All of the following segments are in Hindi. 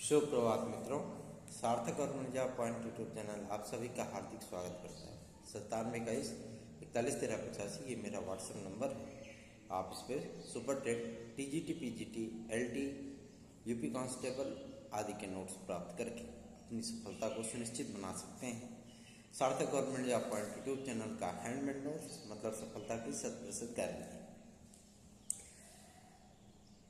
शुभ प्रभात मित्रों। सार्थक और मुंजा पॉइंट यूट्यूब चैनल आप सभी का हार्दिक स्वागत करता है। 9721411385 ये मेरा व्हाट्सएप नंबर है। आप इस पर super TET, TGT, PGT, LT, UP constable आदि के नोट्स प्राप्त करके अपनी सफलता को सुनिश्चित बना सकते हैं। सार्थक government job point YouTube channel का हैंडमेड नोट्स मतलब सफलता की 100% गारंटी।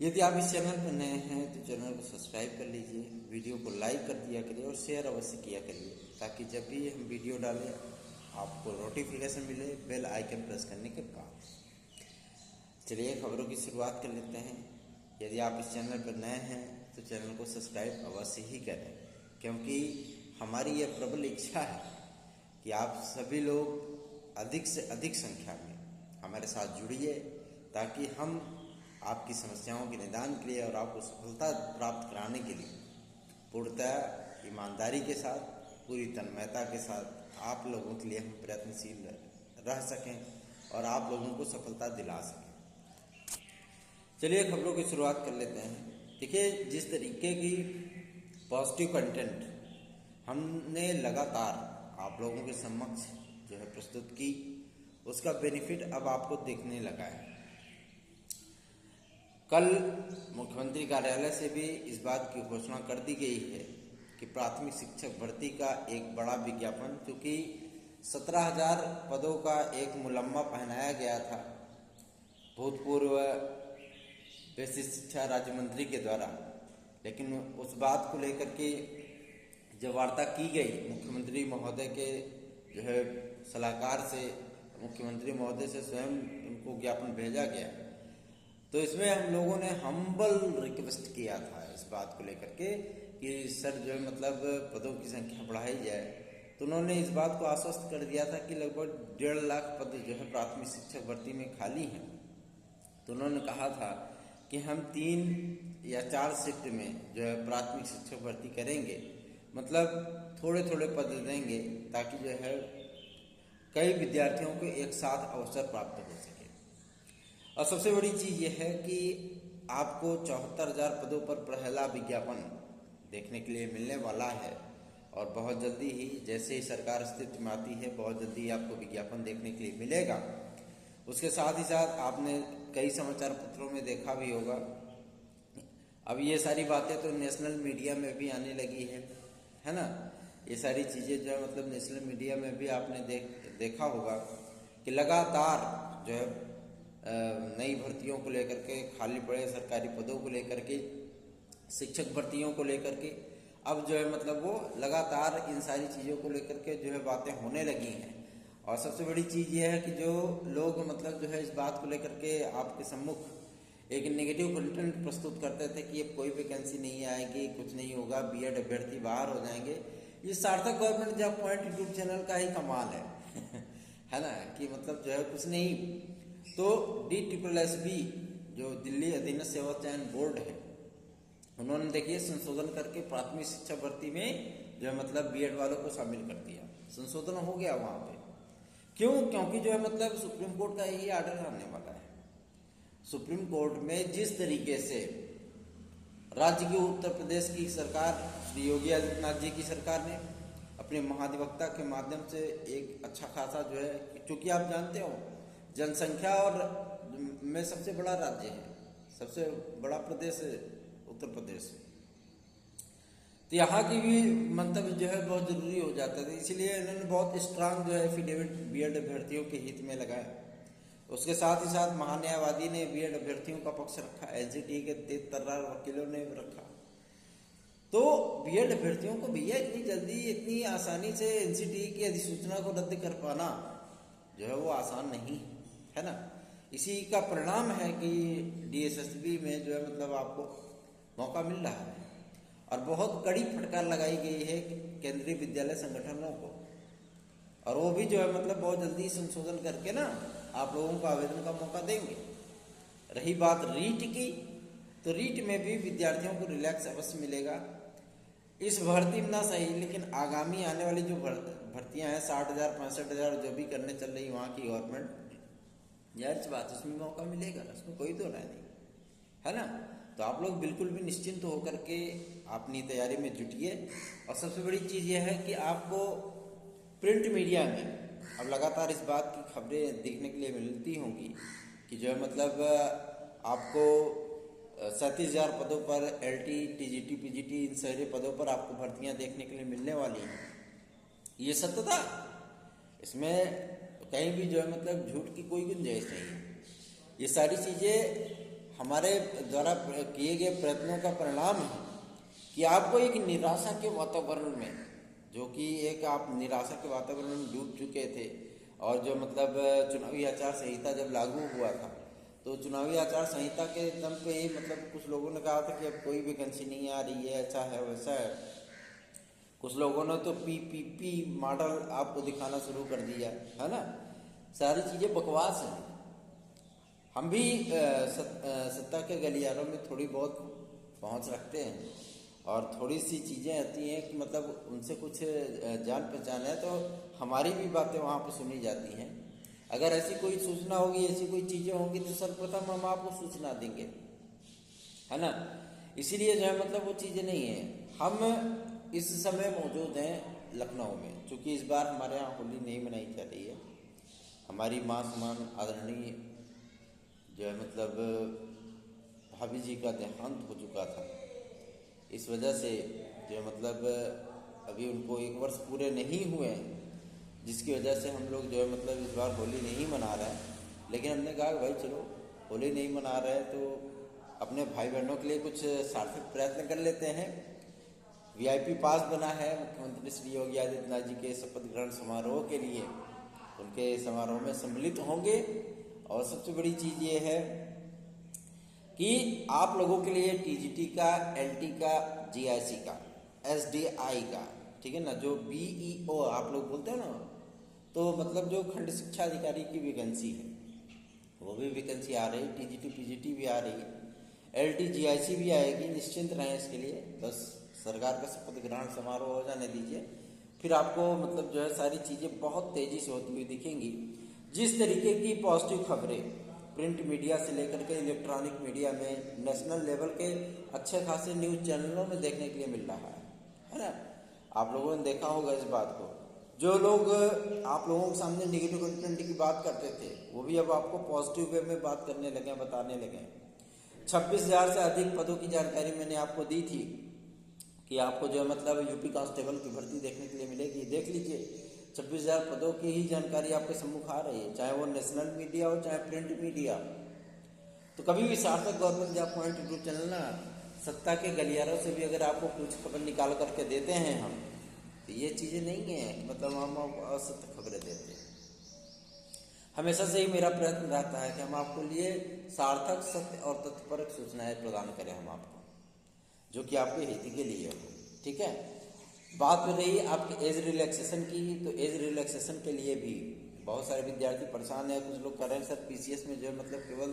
यदि आप इस चैनल पर नए हैं तो चैनल को सब्सक्राइब कर लीजिए, वीडियो को लाइक कर दिया करिए और शेयर अवश्य किया करिए ताकि जब भी हम वीडियो डालें आपको नोटिफिकेशन मिले बेल आइकन प्रेस करने के बाद। चलिए खबरों की शुरुआत कर लेते हैं। यदि आप इस चैनल पर नए हैं तो चैनल को सब्सक्राइब अवश्य ही करें, क्योंकि हमारी यह प्रबल इच्छा है कि आप सभी लोग अधिक से अधिक संख्या में हमारे साथ जुड़िए ताकि हम आपकी समस्याओं के निदान के लिए और आपको सफलता प्राप्त कराने के लिए पूर्णतः ईमानदारी के साथ, पूरी तन्मयता के साथ आप लोगों के लिए हम प्रयत्नशील रह सकें और आप लोगों को सफलता दिला सकें। चलिए खबरों की शुरुआत कर लेते हैं। देखिए, जिस तरीके की पॉजिटिव कंटेंट हमने लगातार आप लोगों के समक्ष जो है प्रस्तुत की, उसका बेनिफिट अब आपको देखने लगा है। कल मुख्यमंत्री कार्यालय से भी इस बात की घोषणा कर दी गई है कि प्राथमिक शिक्षक भर्ती का एक बड़ा विज्ञापन, क्योंकि 17,000 पदों का एक मुलम्मा पहनाया गया था भूतपूर्व बेसिक शिक्षा राज्य मंत्री के द्वारा, लेकिन उस बात को लेकर के जब वार्ता की गई मुख्यमंत्री महोदय के जो है सलाहकार से, मुख्यमंत्री महोदय से स्वयं उनको ज्ञापन भेजा गया, तो इसमें हम लोगों ने हम्बल रिक्वेस्ट किया था इस बात को लेकर के कि सर जो है मतलब पदों की संख्या बढ़ाई जाए। तो उन्होंने इस बात को आश्वस्त कर दिया था कि लगभग 1.5 लाख पद जो है प्राथमिक शिक्षक भर्ती में खाली हैं। तो उन्होंने कहा था कि हम 3 या 4 शिफ्ट में जो है प्राथमिक शिक्षक भर्ती करेंगे, मतलब थोड़े थोड़े पद देंगे ताकि जो है कई विद्यार्थियों को एक साथ अवसर प्राप्त हो सके। और सबसे बड़ी चीज़ यह है कि आपको 74,000 पदों पर पहला विज्ञापन देखने के लिए मिलने वाला है और बहुत जल्दी ही, जैसे ही सरकार अस्तित्व में आती है, बहुत जल्दी ही आपको विज्ञापन देखने के लिए मिलेगा। उसके साथ ही साथ आपने कई समाचार पत्रों में देखा भी होगा, अब ये सारी बातें तो नेशनल मीडिया में भी आने लगी है ना। ये सारी चीज़ें जो है मतलब नेशनल मीडिया में भी आपने देखा होगा कि लगातार जो है नई भर्तियों को लेकर के, खाली पड़े सरकारी पदों को लेकर के, शिक्षक भर्तियों को लेकर के अब जो है मतलब वो लगातार इन सारी चीज़ों को लेकर के जो है बातें होने लगी हैं। और सबसे बड़ी चीज़ ये है कि जो लोग मतलब जो है इस बात को लेकर के आपके सम्मुख एक नेगेटिव कंटेंट प्रस्तुत करते थे कि अब कोई वैकेंसी नहीं आएगी, कुछ नहीं होगा, बीएड अभ्यर्थी बाहर हो जाएंगे, ये सार्थक government job point YouTube channel का ही कमाल है ना, कि मतलब जो है कुछ नहीं। तो DSSB जो दिल्ली अधीनस्थ सेवा चयन बोर्ड है, उन्होंने देखिए संशोधन करके प्राथमिक शिक्षा भर्ती में जो है मतलब बीएड वालों को शामिल कर दिया। संशोधन हो गया वहाँ पे। क्यों? क्योंकि जो है मतलब सुप्रीम कोर्ट का यही आर्डर आने वाला है। सुप्रीम कोर्ट में जिस तरीके से राज्य की उत्तर प्रदेश की सरकार, श्री योगी आदित्यनाथ जी की सरकार ने अपने महाधिवक्ता के माध्यम से एक अच्छा खासा जो है, क्योंकि आप जानते हो जनसंख्या और में सबसे बड़ा राज्य है, सबसे बड़ा प्रदेश है उत्तर प्रदेश, तो यहाँ की भी मंतव्य जो है बहुत जरूरी हो जाता है। इसलिए इन्होंने बहुत स्ट्रांग जो है एफिडेविट बीएड अभ्यर्थियों के हित में लगाया। उसके साथ ही साथ महान्यायवादी ने बीएड अभ्यर्थियों का पक्ष रखा, एनसीटी के 13 वकीलों ने रखा। तो बीएड अभ्यर्थियों को भैया इतनी जल्दी, इतनी आसानी से एनसीटी की अधिसूचना को रद्द कर पाना जो है वो आसान नहीं है ना। इसी का परिणाम है कि DSSB में जो है मतलब आपको मौका मिल रहा है और बहुत कड़ी फटकार लगाई गई है केंद्रीय विद्यालय संगठनों को, और वो भी जो है मतलब बहुत जल्दी संशोधन करके ना आप लोगों को आवेदन का मौका देंगे। रही बात रीट की, तो रीट में भी विद्यार्थियों को रिलैक्स अवश्य मिलेगा। इस भर्ती में ना सही, लेकिन आगामी आने वाली जो भर्तियां हैं 60,000 65,000 जो भी करने चल रही वहाँ की गवर्नमेंट, जाहिर सी बात उसमें मौका मिलेगा, उसमें कोई तो राय नहीं है ना। तो आप लोग बिल्कुल भी निश्चिंत होकर के अपनी तैयारी में जुटिए। और सबसे बड़ी चीज़ यह है कि आपको प्रिंट मीडिया में अब लगातार इस बात की खबरें देखने के लिए मिलती होंगी कि जो है मतलब आपको 37,000 पदों पर LT, TGT, PGT इन सारे पदों पर आपको भर्तियां देखने के लिए मिलने वाली हैं। ये सत्य था, इसमें कहीं भी जो है मतलब झूठ की कोई गुंजाइश नहीं है। ये सारी चीज़ें हमारे द्वारा किए गए प्रयत्नों का परिणाम है कि आपको एक निराशा के वातावरण में, जो कि एक आप निराशा के वातावरण में डूब चुके थे, और जो मतलब चुनावी आचार संहिता जब लागू हुआ था तो चुनावी आचार संहिता के दम पे मतलब कुछ लोगों ने कहा था कि अब कोई वैकेंसी नहीं आ रही है, ऐसा है वैसा है। कुछ लोगों ने तो PPP मॉडल आपको दिखाना शुरू कर दिया है ना। सारी चीज़ें बकवास हैं। हम भी सत्ता के गलियारों में थोड़ी बहुत पहुंच रखते हैं और थोड़ी सी चीज़ें आती हैं कि मतलब उनसे कुछ जान पहचान है तो हमारी भी बातें वहाँ पर सुनी जाती हैं। अगर ऐसी कोई सूचना होगी, ऐसी कोई चीज़ें होंगी तो सर्वप्रथम हम आपको सूचना देंगे, है ना। इसीलिए जो है मतलब वो चीज़ें नहीं है। हम इस समय मौजूद हैं लखनऊ में, क्योंकि इस बार हमारे यहाँ होली नहीं मनाई जा रही है। हमारी मां समान आदरणीय जो है मतलब भाभी जी का देहांत हो चुका था। इस वजह से जो मतलब अभी उनको 1 वर्ष पूरे नहीं हुए हैं, जिसकी वजह से हम लोग जो है मतलब इस बार होली नहीं मना रहे हैं। लेकिन हमने कहा भाई चलो होली नहीं मना रहे तो अपने भाई बहनों के लिए कुछ सार्थक प्रयत्न कर लेते हैं। VIP पास बना है मुख्यमंत्री श्री योगी आदित्यनाथ जी के शपथ ग्रहण समारोह के लिए, उनके समारोह में सम्मिलित होंगे। और सबसे बड़ी चीज़ ये है कि आप लोगों के लिए TGT का, LT का, GIC का, SDI का, ठीक है ना, जो BEO आप लोग बोलते हैं ना, तो मतलब जो खंड शिक्षा अधिकारी की वैकेंसी है वो भी वैकेंसी आ रही, TGT PGT भी आ रही है, LT GIC भी आएगी। निश्चिंत रहें इसके लिए, बस सरकार का शपथ ग्रहण समारोह हो जाने दीजिए, फिर आपको मतलब जो है सारी चीज़ें बहुत तेज़ी से होती हुई दिखेंगी। जिस तरीके की पॉजिटिव खबरें प्रिंट मीडिया से लेकर के इलेक्ट्रॉनिक मीडिया में, नेशनल लेवल के अच्छे खासे न्यूज़ चैनलों में देखने के लिए मिल रहा है ना। आप लोगों ने देखा होगा इस बात को। जो लोग आप लोगों के सामने नेगेटिव कंटेंट की बात करते थे वो भी अब आपको पॉजिटिव वे में बात करने लगे, बताने लगे। 26,000 से अधिक पदों की जानकारी मैंने आपको दी थी कि आपको जो है मतलब UP कांस्टेबल की भर्ती देखने के लिए मिलेगी। देख लीजिए 26,000 पदों की ही जानकारी आपके सम्मुख आ रही है, चाहे वो नेशनल मीडिया हो चाहे प्रिंट मीडिया। तो कभी भी सार्थक government job point YouTube channel ना सत्ता के गलियारों से भी अगर आपको कुछ खबर निकाल करके देते हैं हम, तो ये चीज़ें नहीं है मतलब हम असत्य खबरें देते हैं। हमेशा से ही मेरा प्रयत्न रहता है कि हम आपको लिए सार्थक, सत्य और तथ्यपरक सूचनाएं प्रदान करें हम आपको, जो कि आपके हित के लिए हो। ठीक है, बात हो रही आपके एज रिलैक्सेशन की, तो एज रिलैक्सेशन के लिए भी बहुत सारे विद्यार्थी परेशान है। कुछ लोग कह रहे हैं सर PCS में जो है मतलब केवल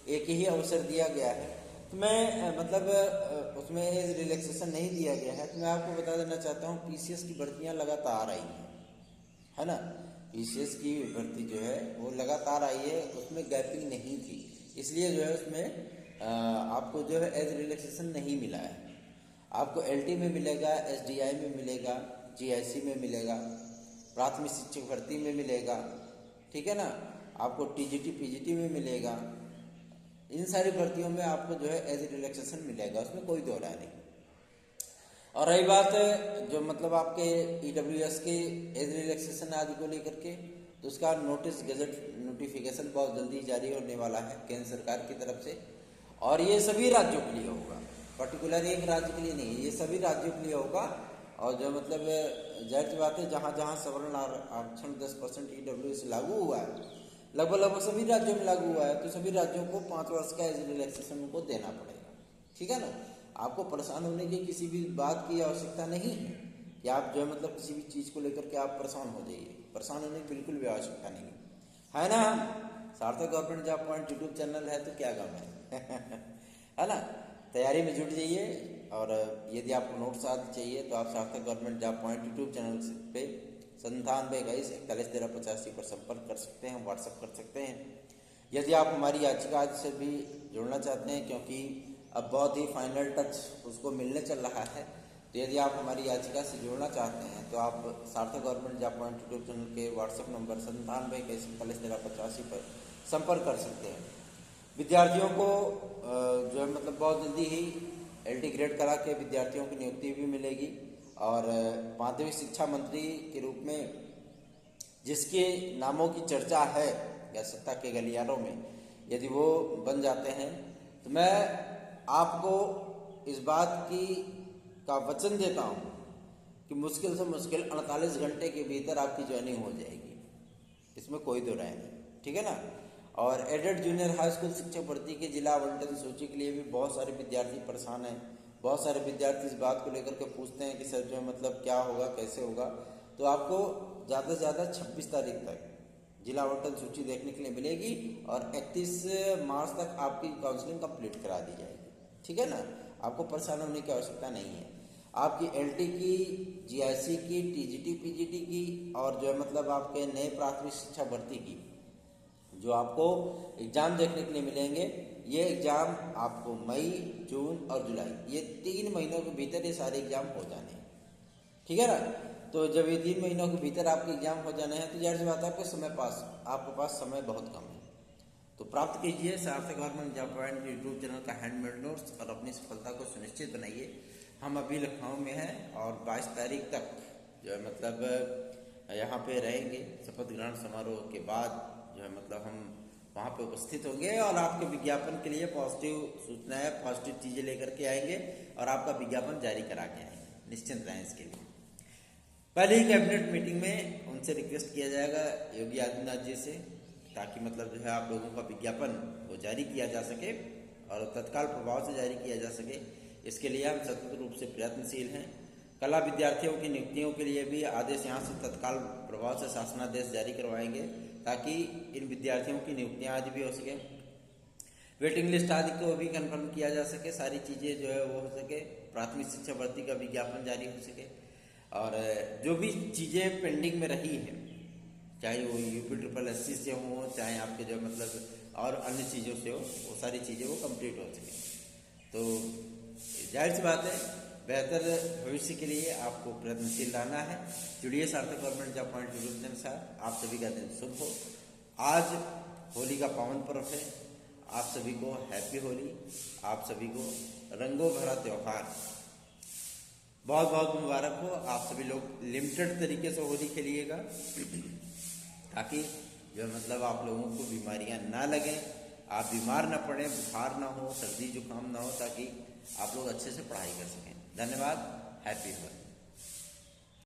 एक ही अवसर दिया गया है, तो मैं मतलब उसमें एज रिलैक्सेशन नहीं दिया गया है। तो मैं आपको बता देना चाहता हूँ PCS की भर्तियाँ लगातार आई हैं, है ना। PCS की भर्ती जो है वो लगातार आई है, उसमें गैपिंग नहीं थी, इसलिए जो है उसमें आपको जो है एज रिलैक्सेशन नहीं मिला है। आपको LT में मिलेगा, SDI में मिलेगा, GIC में मिलेगा, प्राथमिक शिक्षक भर्ती में मिलेगा, ठीक है ना, आपको TGT PGT में मिलेगा। इन सारी भर्तियों में आपको जो है एज रिलैक्सेशन मिलेगा, उसमें कोई दो राय नहीं। और रही बात जो मतलब आपके EWS के एज रिलैक्सेशन आदि को लेकर के, तो उसका नोटिस गजट नोटिफिकेशन बहुत जल्दी जारी होने वाला है केंद्र सरकार की तरफ से, और ये सभी राज्यों के लिए होगा, पर्टिकुलर एक राज्य के लिए नहीं, ये सभी राज्यों के लिए होगा। और जो मतलब जाहिर सी बात है जहाँ जहाँ सवर्ण आरक्षण 10% EWS लागू हुआ है, लगभग सभी राज्यों में लागू हुआ है, तो सभी राज्यों को 5 वर्ष का एज रिलैक्सेशन उनको देना पड़ेगा। ठीक है ना, आपको परेशान होने की किसी भी बात की आवश्यकता नहीं है कि आप जो है मतलब किसी भी चीज़ को लेकर के आप परेशान हो जाइए, परेशान होने की बिल्कुल भी आवश्यकता नहीं है ना। सार्थक government job point YouTube channel है तो क्या काम है ना। तैयारी में जुट जाइए, और यदि आपको नोट्स आदि चाहिए तो आप सार्थक government job point YouTube channel पे 9722411385 पर संपर्क कर सकते हैं, व्हाट्सअप कर सकते हैं। यदि आप हमारी याचिका आदि से भी जुड़ना चाहते हैं, क्योंकि अब बहुत ही फाइनल टच उसको मिलने चल रहा है। तो यदि आप हमारी याचिका से जुड़ना चाहते हैं तो आप सार्थक government job point YouTube channel के व्हाट्सएप नंबर 97 पर संपर्क कर सकते हैं। विद्यार्थियों को जो है मतलब बहुत जल्दी ही LT ग्रेड करा के विद्यार्थियों की नियुक्ति भी मिलेगी और माध्यमिक शिक्षा मंत्री के रूप में जिसके नामों की चर्चा है या सत्ता के गलियारों में, यदि वो बन जाते हैं तो मैं आपको इस बात की का वचन देता हूँ कि मुश्किल से मुश्किल 48 घंटे के भीतर आपकी ज्वाइनिंग हो जाएगी, इसमें कोई दो राय नहीं, ठीक है ना। और एडेड जूनियर हाई स्कूल शिक्षक भर्ती के जिला आवंटन सूची के लिए भी बहुत सारे विद्यार्थी परेशान हैं। बहुत सारे विद्यार्थी इस बात को लेकर के पूछते हैं कि सर जो है मतलब क्या होगा, कैसे होगा। तो आपको ज़्यादा से ज़्यादा 26 तारीख तक जिला आवंटन सूची देखने के लिए मिलेगी और 31 मार्च तक आपकी काउंसलिंग कंप्लीट करा दी जाएगी, ठीक है ना। आपको परेशान होने की आवश्यकता नहीं है। आपकी LT की, GIC की, TGT PGT की और जो है मतलब आपके नए प्राथमिक शिक्षा भर्ती की जो आपको एग्ज़ाम देखने के लिए मिलेंगे, ये एग्ज़ाम आपको मई, जून और जुलाई, ये 3 महीनों के भीतर ये सारे एग्ज़ाम हो जाने हैं, ठीक है ना। तो जब ये 3 महीनों के भीतर आपके एग्ज़ाम हो जाने हैं तो जाहिर सी बात है आपके पास समय बहुत कम है। तो प्राप्त कीजिए सार्थक government job point YouTube channel का हैंडमेड नोट्स और अपनी सफलता को सुनिश्चित बनाइए। हम अभी लखनऊ में हैं और 22 तारीख तक जो है मतलब यहाँ पे रहेंगे। शपथ ग्रहण समारोह के बाद जो है मतलब हम वहाँ पे उपस्थित होंगे और आपके विज्ञापन के लिए पॉजिटिव सूचनाएं, पॉजिटिव चीज़ें लेकर के आएंगे और आपका विज्ञापन जारी करा के आएंगे। निश्चिंत रहें इसके लिए। पहले ही कैबिनेट मीटिंग में उनसे रिक्वेस्ट किया जाएगा योगी आदित्यनाथ जी से, ताकि मतलब जो है आप लोगों का विज्ञापन वो जारी किया जा सके और तत्काल प्रभाव से जारी किया जा सके। इसके लिए हम सतत रूप से प्रयत्नशील हैं। कला विद्यार्थियों की नियुक्तियों के लिए भी आदेश यहाँ से तत्काल प्रभाव से शासनादेश जारी करवाएंगे ताकि इन विद्यार्थियों की नियुक्तियाँ आदि भी हो सके, वेटिंग लिस्ट आदि को भी कन्फर्म किया जा सके, सारी चीज़ें जो है वो हो सके, प्राथमिक शिक्षा भर्ती का विज्ञापन जारी हो सके और जो भी चीज़ें पेंडिंग में रही हैं, चाहे वो UP-SSC से हो, चाहे आपके जो मतलब और अन्य चीज़ों से हो, वो सारी चीज़ें वो कंप्लीट हो सकें। तो जाहिर सी बात है बेहतर भविष्य के लिए आपको प्रयत्नशील रहना है। जुड़िए सार्थक government job point YouTube channel से। आप सभी का दिन शुभ हो। आज होली का पावन पर्व है। आप सभी को हैप्पी होली, आप सभी को रंगों भरा त्यौहार बहुत बहुत मुबारक हो। आप सभी लोग लिमिटेड तरीके से होली खेलिएगा ताकि जो मतलब आप लोगों को बीमारियां ना लगें, आप बीमार ना पड़ें, बुखार ना हो, सर्दी जुकाम ना हो, ताकि आप लोग अच्छे से पढ़ाई कर सकें। धन्यवाद। हैप्पी होली।